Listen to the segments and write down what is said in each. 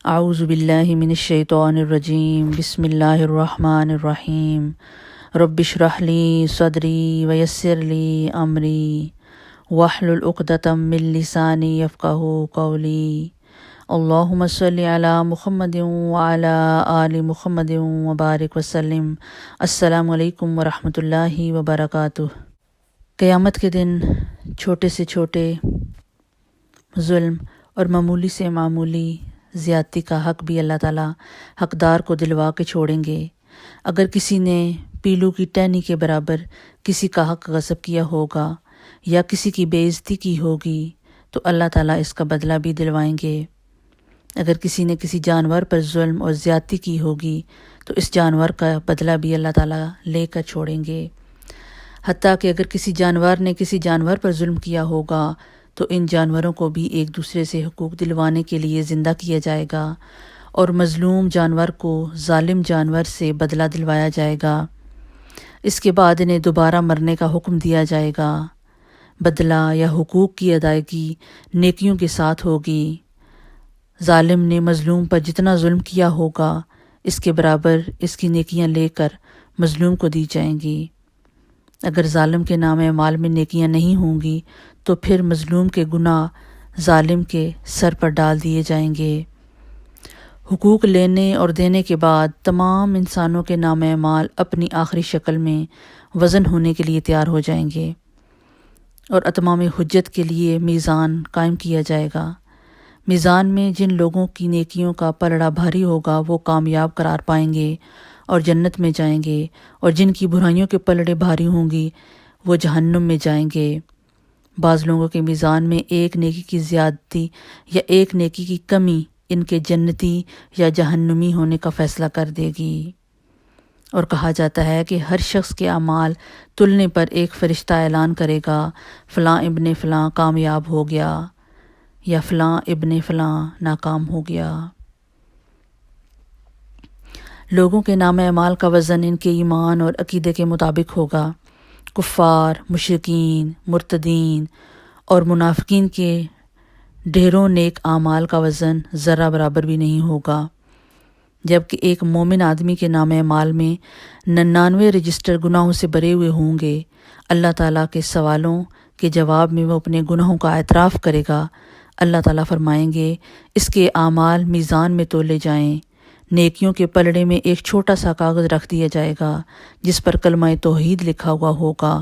اعوذ باللہ من الشیطان الرجیم بسم اللہ الرحمن الرحیم رب اشرح لی صدری ویسر لی امری واحلل عقدۃ من لسانی یفقہوا قولی اللہم صلی علی محمد وعلی آل محمد وبارک وسلم۔ السلام علیکم ورحمۃ اللہ وبرکاتہ۔ قیامت کے دن چھوٹے سے چھوٹے ظلم اور معمولی سے معمولی زیادتی کا حق بھی اللہ تعالیٰ حقدار کو دلوا کے چھوڑیں گے۔ اگر کسی نے پیلو کی ٹہنی کے برابر کسی کا حق غصب کیا ہوگا یا کسی کی بے عزتی کی ہوگی تو اللہ تعالیٰ اس کا بدلہ بھی دلوائیں گے۔ اگر کسی نے کسی جانور پر ظلم اور زیادتی کی ہوگی تو اس جانور کا بدلہ بھی اللہ تعالیٰ لے کر چھوڑیں گے۔ حتیٰ کہ اگر کسی جانور نے کسی جانور پر ظلم کیا ہوگا تو ان جانوروں کو بھی ایک دوسرے سے حقوق دلوانے کے لیے زندہ کیا جائے گا اور مظلوم جانور کو ظالم جانور سے بدلہ دلوایا جائے گا۔ اس کے بعد انہیں دوبارہ مرنے کا حکم دیا جائے گا۔ بدلہ یا حقوق کی ادائیگی نیکیوں کے ساتھ ہوگی۔ ظالم نے مظلوم پر جتنا ظلم کیا ہوگا اس کے برابر اس کی نیکیاں لے کر مظلوم کو دی جائیں گی۔ اگر ظالم کے نام اعمال میں نیکیاں نہیں ہوں گی تو پھر مظلوم کے گناہ ظالم کے سر پر ڈال دیے جائیں گے۔ حقوق لینے اور دینے کے بعد تمام انسانوں کے نام اعمال اپنی آخری شکل میں وزن ہونے کے لیے تیار ہو جائیں گے اور اتمام حجت کے لیے میزان قائم کیا جائے گا۔ میزان میں جن لوگوں کی نیکیوں کا پلڑا بھاری ہوگا وہ کامیاب قرار پائیں گے اور جنت میں جائیں گے، اور جن کی برائیوں کے پلڑے بھاری ہوں گی وہ جہنم میں جائیں گے۔ بعض لوگوں کے میزان میں ایک نیکی کی زیادتی یا ایک نیکی کی کمی ان کے جنتی یا جہنمی ہونے کا فیصلہ کر دے گی۔ اور کہا جاتا ہے کہ ہر شخص کے اعمال تلنے پر ایک فرشتہ اعلان کرے گا، فلاں ابن فلاں کامیاب ہو گیا یا فلاں ابن فلاں ناکام ہو گیا۔ لوگوں کے نام اعمال کا وزن ان کے ایمان اور عقیدے کے مطابق ہوگا۔ کفار، مشرکین، مرتدین اور منافقین کے ڈھیروں نیک اعمال کا وزن ذرہ برابر بھی نہیں ہوگا، جبکہ ایک مومن آدمی کے نام اعمال میں 99 رجسٹر گناہوں سے بھرے ہوئے ہوں گے۔ اللہ تعالیٰ کے سوالوں کے جواب میں وہ اپنے گناہوں کا اعتراف کرے گا۔ اللہ تعالیٰ فرمائیں گے اس کے اعمال میزان میں تولے جائیں۔ نیکیوں کے پلڑے میں ایک چھوٹا سا کاغذ رکھ دیا جائے گا جس پر کلمہ توحید لکھا ہوا ہوگا۔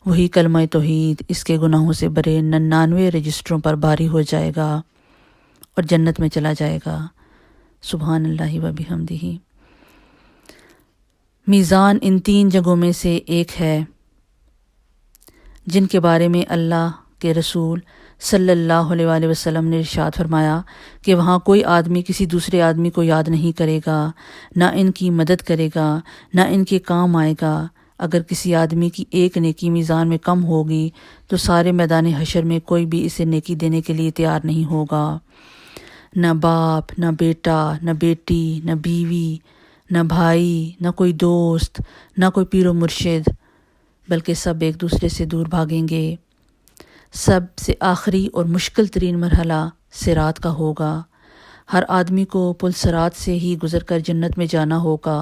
وہی کلمہ توحید اس کے گناہوں سے بھرے 99 رجسٹروں پر بھاری ہو جائے گا اور جنت میں چلا جائے گا۔ سبحان اللہ و بحمدہ۔ میزان ان 3 جگہوں میں سے ایک ہے جن کے بارے میں اللہ کے رسول صلی اللہ علیہ وآلہ وسلم نے ارشاد فرمایا کہ وہاں کوئی آدمی کسی دوسرے آدمی کو یاد نہیں کرے گا، نہ ان کی مدد کرے گا، نہ ان کے کام آئے گا۔ اگر کسی آدمی کی ایک نیکی میزان میں کم ہوگی تو سارے میدان حشر میں کوئی بھی اسے نیکی دینے کے لیے تیار نہیں ہوگا۔ نہ باپ، نہ بیٹا، نہ بیٹی، نہ بیوی، نہ بھائی، نہ کوئی دوست، نہ کوئی پیر و مرشد، بلکہ سب ایک دوسرے سے دور بھاگیں گے۔ سب سے آخری اور مشکل ترین مرحلہ صراط کا ہوگا۔ ہر آدمی کو پل صراط سے ہی گزر کر جنت میں جانا ہوگا۔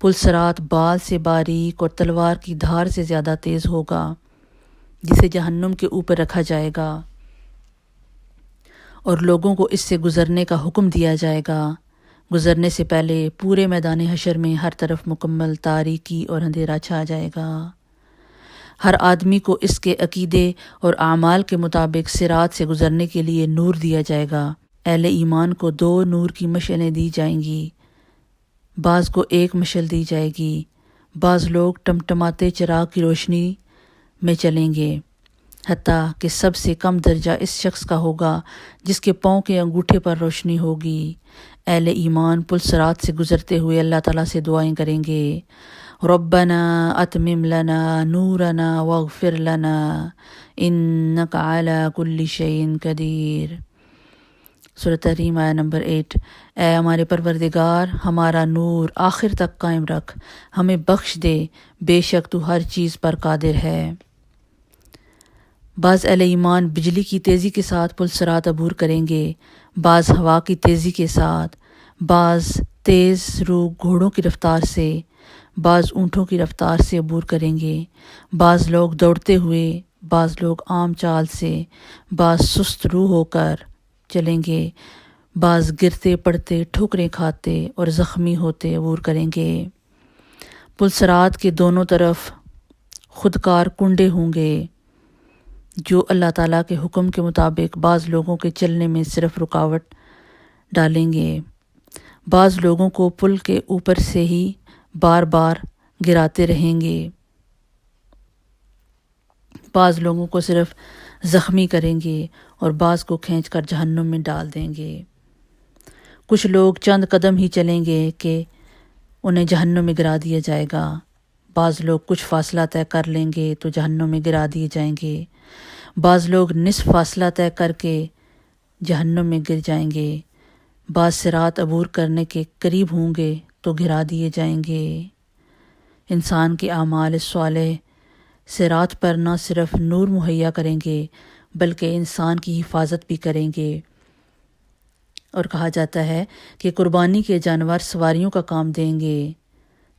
پل صراط بال سے باریک اور تلوار کی دھار سے زیادہ تیز ہوگا، جسے جہنم کے اوپر رکھا جائے گا اور لوگوں کو اس سے گزرنے کا حکم دیا جائے گا۔ گزرنے سے پہلے پورے میدان حشر میں ہر طرف مکمل تاریکی اور اندھیرا چھا جائے گا۔ ہر آدمی کو اس کے عقیدے اور اعمال کے مطابق صراط سے گزرنے کے لیے نور دیا جائے گا۔ اہل ایمان کو 2 نور کی مشعلیں دی جائیں گی، بعض کو 1 مشعل دی جائے گی۔ بعض لوگ ٹمٹماتے چراغ کی روشنی میں چلیں گے، حتیٰ کہ سب سے کم درجہ اس شخص کا ہوگا جس کے پاؤں کے انگوٹھے پر روشنی ہوگی۔ اہل ایمان پل صراط سے گزرتے ہوئے اللہ تعالیٰ سے دعائیں کریں گے، ربنا اتمم لنا نورنا واغفر لنا انک علی کل شیء قدیر۔ سورۃ تحریم آیہ نمبر 8۔ اے ہمارے پروردگار، ہمارا نور آخر تک قائم رکھ، ہمیں بخش دے، بے شک تو ہر چیز پر قادر ہے۔ بعض اہل ایمان بجلی کی تیزی کے ساتھ پل صراط عبور کریں گے، بعض ہوا کی تیزی کے ساتھ، بعض تیز رو گھوڑوں کی رفتار سے، بعض اونٹوں کی رفتار سے عبور کریں گے، بعض لوگ دوڑتے ہوئے، بعض لوگ عام چال سے، بعض سست روح ہو کر چلیں گے، بعض گرتے پڑتے ٹھوکریں کھاتے اور زخمی ہوتے عبور کریں گے۔ پل صراط کے دونوں طرف خودکار کنڈے ہوں گے جو اللہ تعالیٰ کے حکم کے مطابق بعض لوگوں کے چلنے میں صرف رکاوٹ ڈالیں گے۔ بعض لوگوں کو پل کے اوپر سے ہی بار بار گراتے رہیں گے، بعض لوگوں کو صرف زخمی کریں گے اور بعض کو کھینچ کر جہنم میں ڈال دیں گے۔ کچھ لوگ چند قدم ہی چلیں گے کہ انہیں جہنم میں گرا دیا جائے گا، بعض لوگ کچھ فاصلہ طے کر لیں گے تو جہنم میں گرا دیے جائیں گے، بعض لوگ نصف فاصلہ طے کر کے جہنم میں گر جائیں گے، بعض صراط عبور کرنے کے قریب ہوں گے تو گرا دیے جائیں گے۔ انسان کے اعمال صالح صراط پر نہ صرف نور مہیا کریں گے بلکہ انسان کی حفاظت بھی کریں گے، اور کہا جاتا ہے کہ قربانی کے جانور سواریوں کا کام دیں گے۔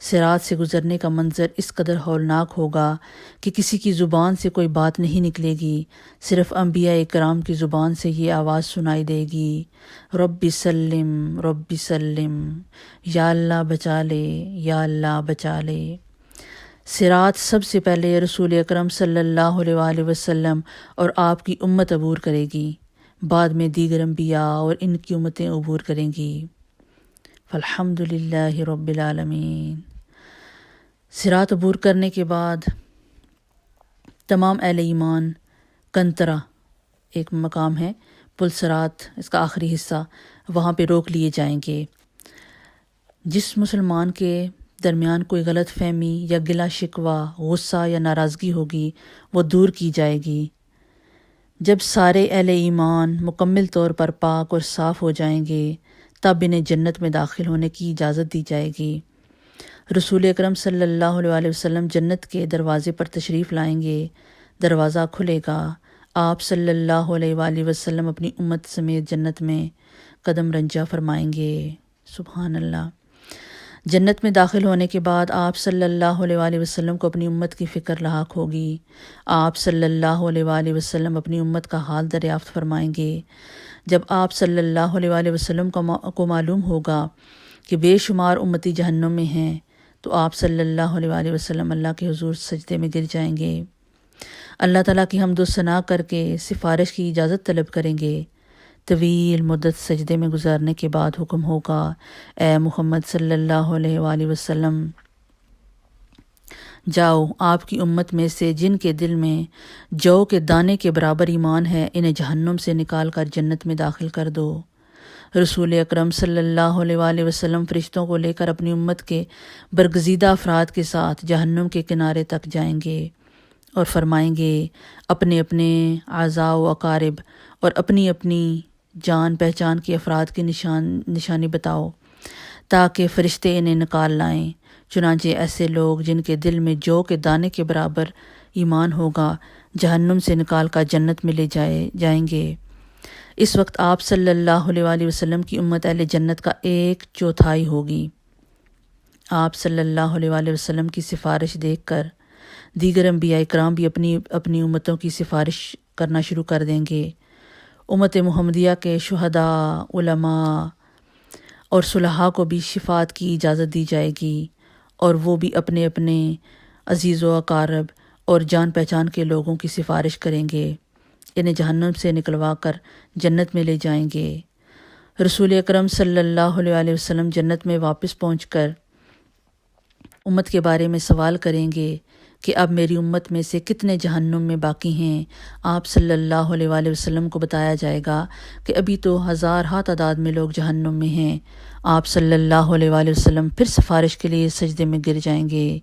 صراط سے گزرنے کا منظر اس قدر ہولناک ہوگا کہ کسی کی زبان سے کوئی بات نہیں نکلے گی، صرف انبیاء کرام کی زبان سے یہ آواز سنائی دے گی، رب سلم رب سلم، یا اللہ بچا لے، یا اللہ بچا لے۔ صراط سب سے پہلے رسول اکرم صلی اللہ علیہ وآلہ وسلم اور آپ کی امت عبور کرے گی، بعد میں دیگر انبیاء اور ان کی امتیں عبور کریں گی۔ فالحمد للہ رب العالمین۔ صراط عبور کرنے کے بعد تمام اہل ایمان کنترا ایک مقام ہے پل صراط، اس کا آخری حصہ، وہاں پہ روک لیے جائیں گے۔ جس مسلمان کے درمیان کوئی غلط فہمی یا گلہ شکوہ، غصہ یا ناراضگی ہوگی وہ دور کی جائے گی۔ جب سارے اہل ایمان مکمل طور پر پاک اور صاف ہو جائیں گے تب انہیں جنت میں داخل ہونے کی اجازت دی جائے گی۔ رسول اکرم صلی اللہ علیہ وآلہ وسلم جنت کے دروازے پر تشریف لائیں گے، دروازہ کھلے گا، آپ صلی اللہ علیہ وآلہ وسلم اپنی امت سمیت جنت میں قدم رنجہ فرمائیں گے۔ سبحان اللہ۔ جنت میں داخل ہونے کے بعد آپ صلی اللہ علیہ وآلہ وسلم کو اپنی امت کی فکر لاحق ہوگی۔ آپ صلی اللہ علیہ وآلہ وسلم اپنی امت کا حال دریافت فرمائیں گے۔ جب آپ صلی اللہ علیہ وآلہ وسلم کو معلوم ہوگا کہ بے شمار امتی جہنم میں ہیں تو آپ صلی اللہ علیہ وآلہ وسلم اللہ کے حضور سجدے میں گر جائیں گے، اللہ تعالیٰ کی حمد و ثنا کر کے سفارش کی اجازت طلب کریں گے۔ طویل مدت سجدے میں گزارنے کے بعد حکم ہوگا، اے محمد صلی اللہ علیہ وآلہ وسلم، جاؤ، آپ کی امت میں سے جن کے دل میں جو کے دانے کے برابر ایمان ہے انہیں جہنم سے نکال کر جنت میں داخل کر دو۔ رسول اکرم صلی اللہ علیہ وآلہ وسلم فرشتوں کو لے کر اپنی امت کے برگزیدہ افراد کے ساتھ جہنم کے کنارے تک جائیں گے اور فرمائیں گے، اپنے اپنے اعضاء و اقارب اور اپنی اپنی جان پہچان کے افراد کی نشانی بتاؤ تاکہ فرشتے انہیں نکال لائیں۔ چنانچہ ایسے لوگ جن کے دل میں جو کے دانے کے برابر ایمان ہوگا جہنم سے نکال کر جنت میں لے جائیں گے۔ اس وقت آپ صلی اللہ علیہ وآلہ وسلم کی امت اہل جنت کا 1/4 ہوگی۔ آپ صلی اللہ علیہ وآلہ وسلم کی سفارش دیکھ کر دیگر انبیاء کرام بھی اپنی امتوں کی سفارش کرنا شروع کر دیں گے۔ امت محمدیہ کے شہداء، علماء اور صلحاء کو بھی شفاعت کی اجازت دی جائے گی اور وہ بھی اپنے اپنے عزیز و اقارب اور جان پہچان کے لوگوں کی سفارش کریں گے، انہیں جہنم سے نکلوا کر جنت میں لے جائیں گے۔ رسول اکرم صلی اللہ علیہ وآلہ وسلم جنت میں واپس پہنچ کر امت کے بارے میں سوال کریں گے کہ اب میری امت میں سے کتنے جہنم میں باقی ہیں۔ آپ صلی اللہ علیہ وآلہ وسلم کو بتایا جائے گا کہ ابھی تو ہزارہا تعداد میں لوگ جہنم میں ہیں۔ آپ صلی اللہ علیہ وآلہ وسلم پھر سفارش کے لیے سجدے میں گر جائیں گے،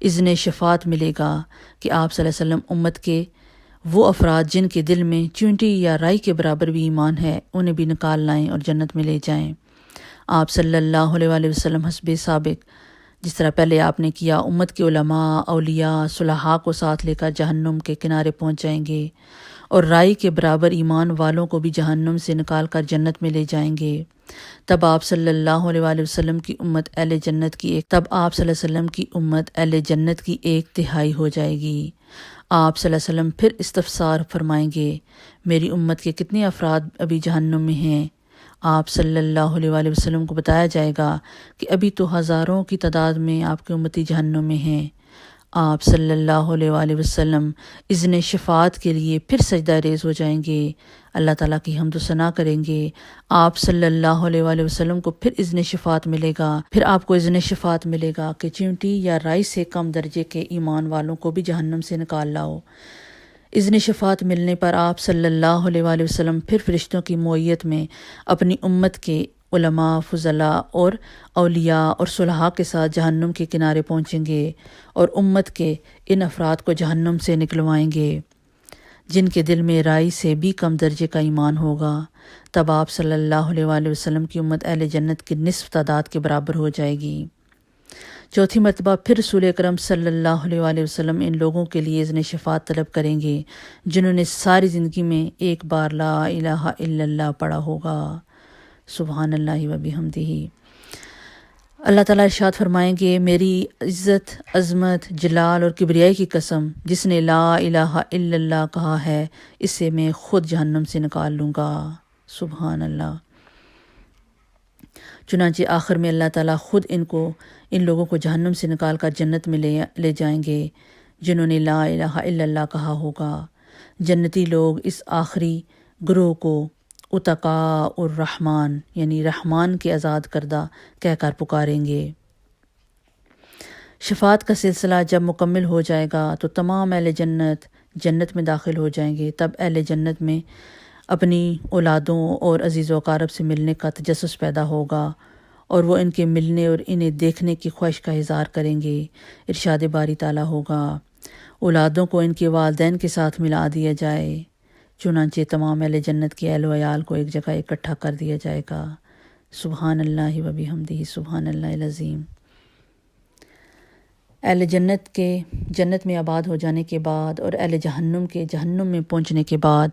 اذن شفاعت ملے گا کہ آپ صلی اللہ علیہ وسلم امت کے وہ افراد جن کے دل میں چونٹی یا رائی کے برابر بھی ایمان ہے انہیں بھی نکال لائیں اور جنت میں لے جائیں۔ آپ صلی اللہ علیہ وآلہ وسلم حسب سابق جس طرح پہلے آپ نے کیا، امت کے علماء، اولیاء، صلحاء کو ساتھ لے کر جہنم کے کنارے پہنچ جائیں گے، اور رائی کے برابر ایمان والوں کو بھی جہنم سے نکال کر جنت میں لے جائیں گے۔ تب آپ صلی اللہ علیہ وآلہ وسلم کی امت اہل جنت کی ایک تہائی ہو جائے گی۔ آپ صلی اللہ علیہ وسلم پھر استفسار فرمائیں گے، میری امت کے کتنے افراد ابھی جہنم میں ہیں؟ آپ صلی اللہ علیہ وآلہ وسلم کو بتایا جائے گا کہ ابھی تو ہزاروں کی تعداد میں آپ کے امتی جہنم میں ہیں۔ آپ صلی اللہ علیہ وآلہ وسلم اذن شفاعت کے لیے پھر سجدہ ریز ہو جائیں گے، اللہ تعالیٰ کی حمد و ثنا کریں گے۔ آپ صلی اللہ علیہ وآلہ وسلم کو پھر اذن شفاعت ملے گا، پھر آپ کو اذن شفاعت ملے گا کہ چیونٹی یا رائی سے کم درجے کے ایمان والوں کو بھی جہنم سے نکال لاؤ۔ اذن شفاعت ملنے پر آپ صلی اللہ علیہ وآلہ وسلم پھر فرشتوں کی معیت میں اپنی امت کے علماء، فضلاء اور اولیاء اور صلحاء کے ساتھ جہنم کے کنارے پہنچیں گے اور امت کے ان افراد کو جہنم سے نکلوائیں گے جن کے دل میں رائی سے بھی کم درجے کا ایمان ہوگا۔ تب آپ صلی اللہ علیہ وآلہ وسلم کی امت اہل جنت کی نصف تعداد کے برابر ہو جائے گی۔ چوتھی مرتبہ پھر رسول اکرم صلی اللہ علیہ وآلہ وسلم ان لوگوں کے لیے اذن شفاعت طلب کریں گے جنہوں نے ساری زندگی میں ایک بار لا الہ الا اللہ پڑھا ہوگا۔ سبحان اللہ و بحمدہ۔ اللہ تعالیٰ ارشاد فرمائیں گے، میری عزت، عظمت، جلال اور کبریائی کی قسم، جس نے لا الہ الا اللہ کہا ہے اسے میں خود جہنم سے نکال لوں گا۔ سبحان اللہ۔ چنانچہ آخر میں اللہ تعالیٰ خود ان لوگوں کو جہنم سے نکال کر جنت میں لے جائیں گے جنہوں نے لا الہ الا اللہ کہا ہوگا۔ جنتی لوگ اس آخری گروہ کو اتقاء الرحمن یعنی رحمان کے آزاد کردہ کہہ کر پکاریں گے۔ شفاعت کا سلسلہ جب مکمل ہو جائے گا تو تمام اہل جنت میں داخل ہو جائیں گے۔ تب اہل جنت میں اپنی اولادوں اور عزیز و اقارب سے ملنے کا تجسس پیدا ہوگا اور وہ ان کے ملنے اور انہیں دیکھنے کی خواہش کا اظہار کریں گے۔ ارشاد باری تعالیٰ ہوگا، اولادوں کو ان کے والدین کے ساتھ ملا دیا جائے۔ چنانچہ تمام اہل جنت کے اہل و عیال کو ایک جگہ اکٹھا کر دیا جائے گا۔ سبحان اللہ و بحمدہ، سبحان اللہ العظیم۔ اہل جنت کے جنت میں آباد ہو جانے کے بعد اور اہل جہنم کے جہنم میں پہنچنے کے بعد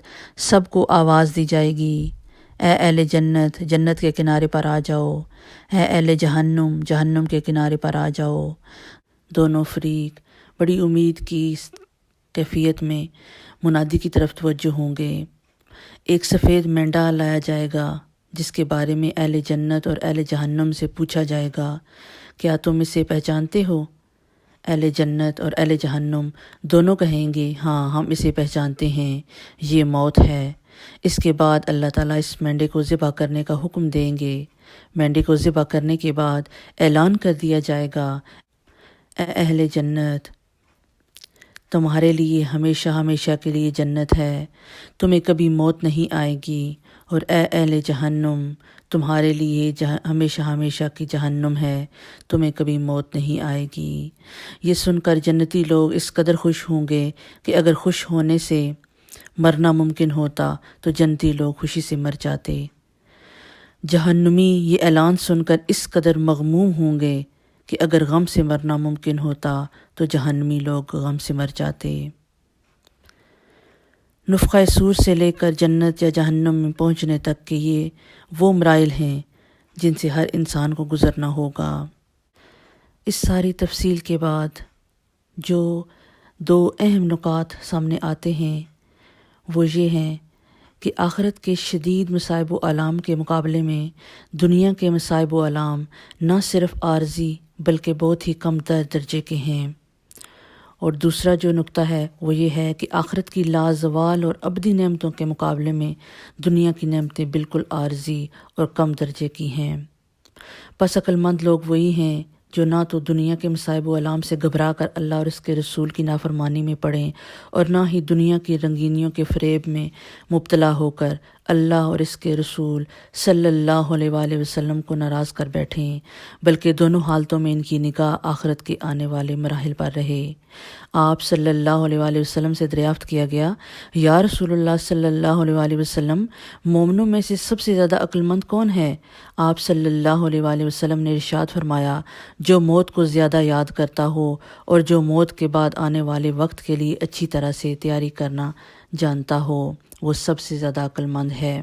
سب کو آواز دی جائے گی، اے اہل جنت، جنت کے کنارے پر آ جاؤ، اے اہل جہنم، جہنم کے کنارے پر آ جاؤ۔ دونوں فریق بڑی امید کی کیفیت میں منادی کی طرف توجہ ہوں گے۔ ایک سفید مینڈا لایا جائے گا جس کے بارے میں اہل جنت اور اہل جہنم سے پوچھا جائے گا، کیا تم اسے پہچانتے ہو؟ اہل جنت اور اہل جہنم دونوں کہیں گے، ہاں ہم اسے پہچانتے ہیں، یہ موت ہے۔ اس کے بعد اللہ تعالیٰ اس مینڈے کو ذبح کرنے کا حکم دیں گے۔ مینڈے کو ذبح کرنے کے بعد اعلان کر دیا جائے گا، اے اہل جنت، تمہارے لیے ہمیشہ ہمیشہ کے لیے جنت ہے، تمہیں کبھی موت نہیں آئے گی، اور اے اہل جہنم، تمہارے لیے ہمیشہ ہمیشہ کی جہنم ہے، تمہیں کبھی موت نہیں آئے گی۔ یہ سن کر جنتی لوگ اس قدر خوش ہوں گے کہ اگر خوش ہونے سے مرنا ممکن ہوتا تو جنتی لوگ خوشی سے مر جاتے۔ جہنمی یہ اعلان سن کر اس قدر مغموم ہوں گے کہ اگر غم سے مرنا ممکن ہوتا تو جہنمی لوگ غم سے مر جاتے۔ نفخہ صور سے لے کر جنت یا جہنم میں پہنچنے تک کے یہ وہ مراحل ہیں جن سے ہر انسان کو گزرنا ہوگا۔ اس ساری تفصیل کے بعد جو دو اہم نکات سامنے آتے ہیں وہ یہ ہیں کہ آخرت کے شدید مصائب و آلام کے مقابلے میں دنیا کے مصائب و آلام نہ صرف عارضی بلکہ بہت ہی کم تر درجے کے ہیں۔ اور دوسرا جو نقطہ ہے وہ یہ ہے کہ آخرت کی لازوال اور ابدی نعمتوں کے مقابلے میں دنیا کی نعمتیں بالکل عارضی اور کم درجے کی ہیں۔ پس عقل مند لوگ وہی ہیں جو نہ تو دنیا کے مصائب و آلام سے گھبرا کر اللہ اور اس کے رسول کی نافرمانی میں پڑیں اور نہ ہی دنیا کی رنگینیوں کے فریب میں مبتلا ہو کر اللہ اور اس کے رسول صلی اللہ علیہ وآلہ وسلم کو ناراض کر بیٹھیں، بلکہ دونوں حالتوں میں ان کی نگاہ آخرت کے آنے والے مراحل پر رہے۔ آپ صلی اللہ علیہ وآلہ وسلم سے دریافت کیا گیا، یا رسول اللہ صلی اللہ علیہ وآلہ وسلم، مومنوں میں سے سب سے زیادہ عقل مند کون ہے؟ آپ صلی اللہ علیہ وآلہ وسلم نے ارشاد فرمایا، جو موت کو زیادہ یاد کرتا ہو اور جو موت کے بعد آنے والے وقت کے لیے اچھی طرح سے تیاری کرنا جانتا ہو، وہ سب سے زیادہ عقل مند ہے۔